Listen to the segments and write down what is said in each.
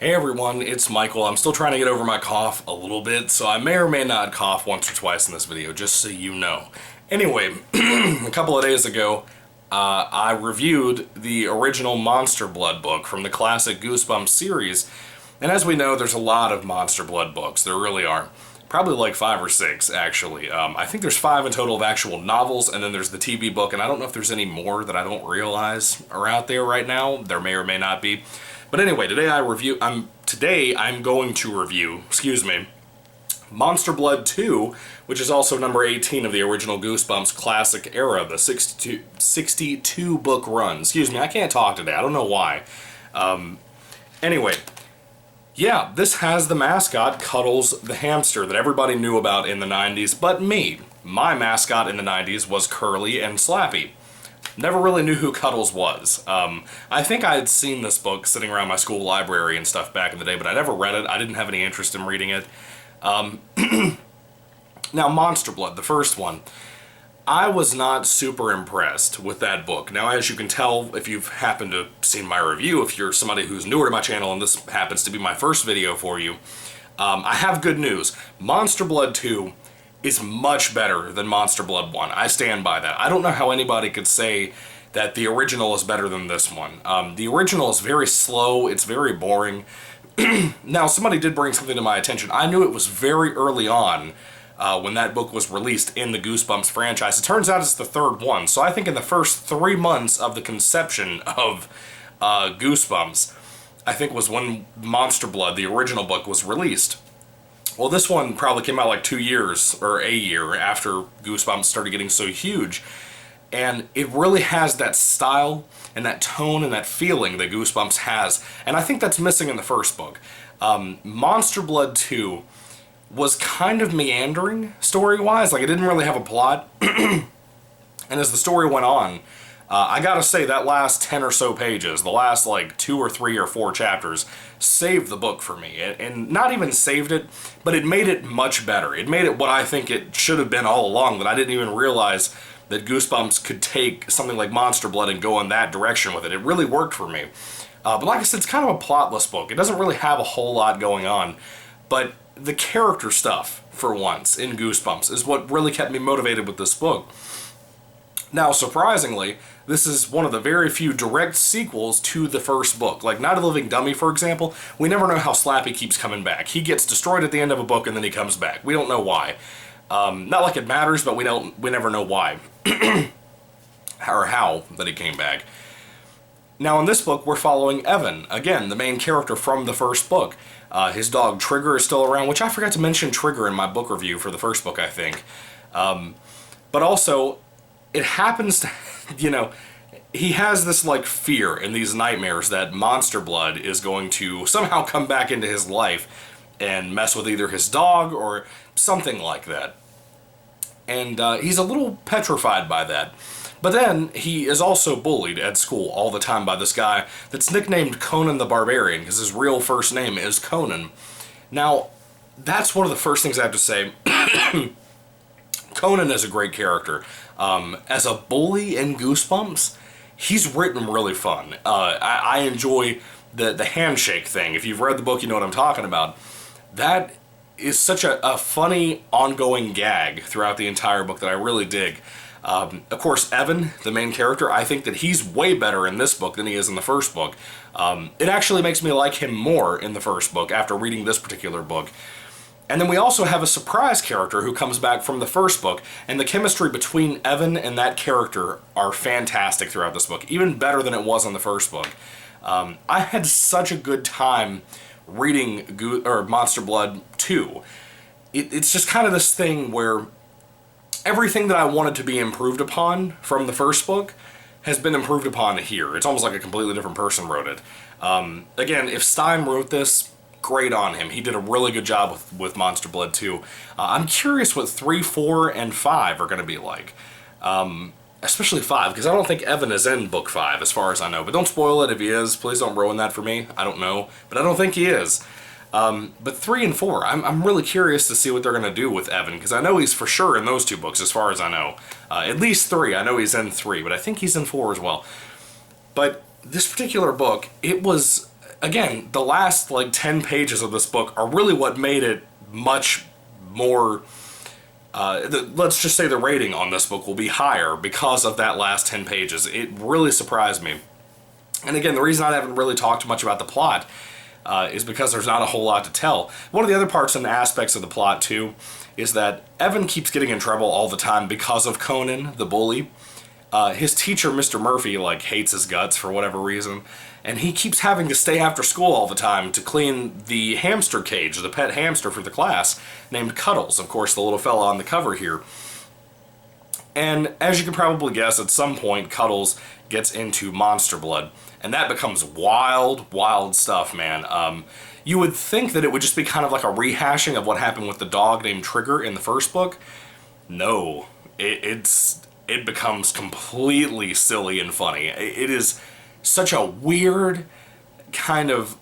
Hey everyone, it's Michael. I'm still trying to get over my cough a little bit, so I may or may not cough once or twice in this video, just so you know. Anyway, a couple of days ago, I reviewed the original Monster Blood book from the classic Goosebumps series, and as we know, there's a lot of Monster Blood books. There really are. Probably like 5 or 6, actually. I think there's 5 in total of actual novels, and then there's the TV book, and I don't know if there's any more that I don't realize are out there right now. There may or may not be. But anyway, today I'm going to review, Monster Blood 2, which is also number 18 of the original Goosebumps classic era, the 62 book run. Excuse me, I can't talk today. I don't know why. Anyway, yeah, this has the mascot, Cuddles the hamster, that everybody knew about in the 90s, but me. My mascot in the 90s was Curly and Slappy. Never really knew who Cuddles was. I think I had seen this book sitting around my school library and stuff back in the day, but I never read it. I didn't have any interest in reading it. Now, Monster Blood, the first one, I was not super impressed with that book. Now, as you can tell, if you've happened to seen my review, if you're somebody who's newer to my channel and this happens to be my first video for you, I have good news. Monster Blood 2 is much better than Monster Blood 1. I stand by that. I don't know how anybody could say that the original is better than this one. The original is very slow, it's very boring. Now, somebody did bring something to my attention. I knew it was very early on when that book was released in the Goosebumps franchise. It turns out it's the third one, so I think in the first 3 months of the conception of Goosebumps, I think was when Monster Blood, the original book, was released. Well, this one probably came out like 2 years, or a year, after Goosebumps started getting so huge. And it really has that style, and that tone, and that feeling that Goosebumps has. And I think that's missing in the first book. Monster Blood 2 was kind of meandering, story-wise. Like, it didn't really have a plot. And as the story went on, I gotta say, that last 10 or so pages, the last like 2 or 3 or 4 chapters, saved the book for me. And not even saved it, but it made it much better. It made it what I think it should have been all along, that I didn't even realize that Goosebumps could take something like Monster Blood and go in that direction with it. It really worked for me. But like I said, it's kind of a plotless book. It doesn't really have a whole lot going on. But the character stuff, for once, in Goosebumps, is what really kept me motivated with this book. Now, surprisingly, this is one of the very few direct sequels to the first book. Like Night of the Living Dummy, for example, we never know how Slappy keeps coming back. He gets destroyed at the end of a book and then he comes back. We don't know why. Not like it matters, but we never know why. Or how that he came back. Now, in this book, we're following Evan, again, the main character from the first book. His dog Trigger is still around, which I forgot to mention Trigger in my book review for the first book, I think. But also, it happens to, you know, he has this, like, fear and these nightmares that Monster Blood is going to somehow come back into his life and mess with either his dog or something like that. And he's a little petrified by that. But then, he is also bullied at school all the time by this guy that's nicknamed Conan the Barbarian, because his real first name is Conan. Now, that's one of the first things I have to say. Conan is a great character. As a bully in Goosebumps, he's written really fun. I enjoy the handshake thing. If you've read the book, you know what I'm talking about. That is such a funny, ongoing gag throughout the entire book that I really dig. Of course, Evan, the main character, I think that he's way better in this book than he is in the first book. It actually makes me like him more in the first book after reading this particular book. And then we also have a surprise character who comes back from the first book, and the chemistry between Evan and that character are fantastic throughout this book, even better than it was in the first book. I had such a good time reading Monster Blood 2. It's just kind of this thing where everything that I wanted to be improved upon from the first book has been improved upon here. It's almost like a completely different person wrote it. Again, if Stein wrote this, great on him. He did a really good job with Monster Blood 2. I'm curious what 3, 4, and 5 are going to be like. Especially 5, because I don't think Evan is in book 5, as far as I know. But don't spoil it if he is. Please don't ruin that for me. I don't know. But I don't think he is. But 3 and 4, I'm really curious to see what they're going to do with Evan, because I know he's for sure in those 2 books, as far as I know. At least 3. I know he's in 3, but I think he's in 4 as well. But this particular book, it was again, the last like 10 pages of this book are really what made it much more, let's just say the rating on this book will be higher because of that last 10 pages. It really surprised me. And again, the reason I haven't really talked much about the plot is because there's not a whole lot to tell. One of the other parts and aspects of the plot, too, is that Evan keeps getting in trouble all the time because of Conan, the bully. His teacher, Mr. Murphy, like, hates his guts for whatever reason, and he keeps having to stay after school all the time to clean the hamster cage, the pet hamster for the class, named Cuddles, of course, the little fella on the cover here. And as you can probably guess, at some point, Cuddles gets into monster blood, and that becomes wild, wild stuff, man. You would think that it would just be kind of like a rehashing of what happened with the dog named Trigger in the first book. No, it becomes completely silly and funny. It is such a weird, kind of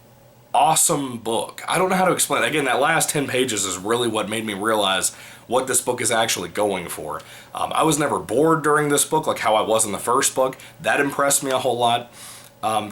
awesome book. I don't know how to explain it. Again, that last 10 pages is really what made me realize what this book is actually going for. I was never bored during this book like how I was in the first book. That impressed me a whole lot.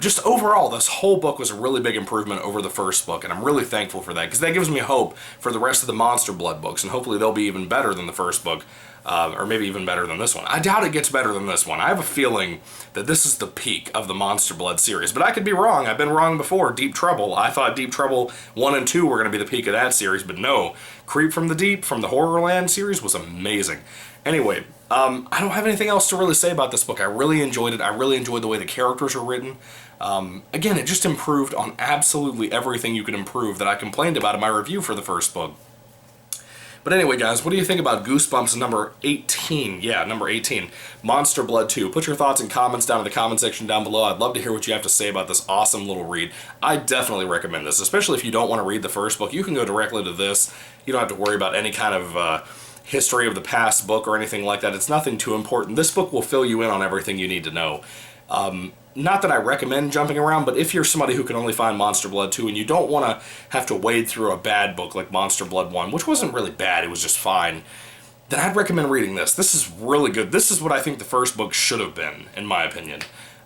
Just overall, this whole book was a really big improvement over the first book, and I'm really thankful for that, because that gives me hope for the rest of the Monster Blood books, and hopefully they'll be even better than the first book, or maybe even better than this one. I doubt it gets better than this one. I have a feeling that this is the peak of the Monster Blood series, but I could be wrong. I've been wrong before. Deep Trouble. I thought Deep Trouble 1 and 2 were going to be the peak of that series, but no. Creep from the Deep from the Horrorland series was amazing. Anyway, I don't have anything else to really say about this book. I really enjoyed it. I really enjoyed the way the characters are written. Again, it just improved on absolutely everything you could improve that I complained about in my review for the first book. But anyway, guys, what do you think about Goosebumps number 18? Yeah, number 18, Monster Blood 2. Put your thoughts and comments down in the comment section down below. I'd love to hear what you have to say about this awesome little read. I definitely recommend this, especially if you don't want to read the first book. You can go directly to this. You don't have to worry about any kind of history of the past book or anything like that. It's nothing too important. This book will fill you in on everything you need to know. Not that I recommend jumping around, but if you're somebody who can only find Monster Blood 2 and you don't want to have to wade through a bad book like Monster Blood 1, which wasn't really bad, it was just fine, then I'd recommend reading this. This is really good. This is what I think the first book should have been, in my opinion.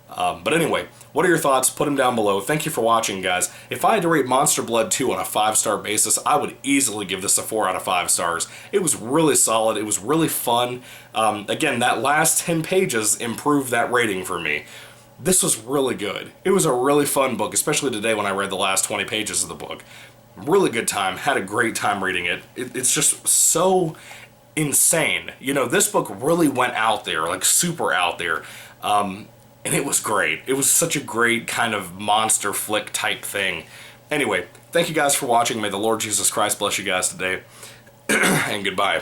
But anyway, what are your thoughts? Put them down below. Thank you for watching, guys. If I had to rate Monster Blood 2 on a 5-star basis, I would easily give this a 4 out of 5 stars. It was really solid. It was really fun. Again, that last 10 pages improved that rating for me. This was really good. It was a really fun book, especially today when I read the last 20 pages of the book. Really good time. Had a great time reading it. It's just so insane. You know, this book really went out there, like super out there. And it was great. It was such a great kind of monster flick type thing. Anyway, thank you guys for watching. May the Lord Jesus Christ bless you guys today. And goodbye.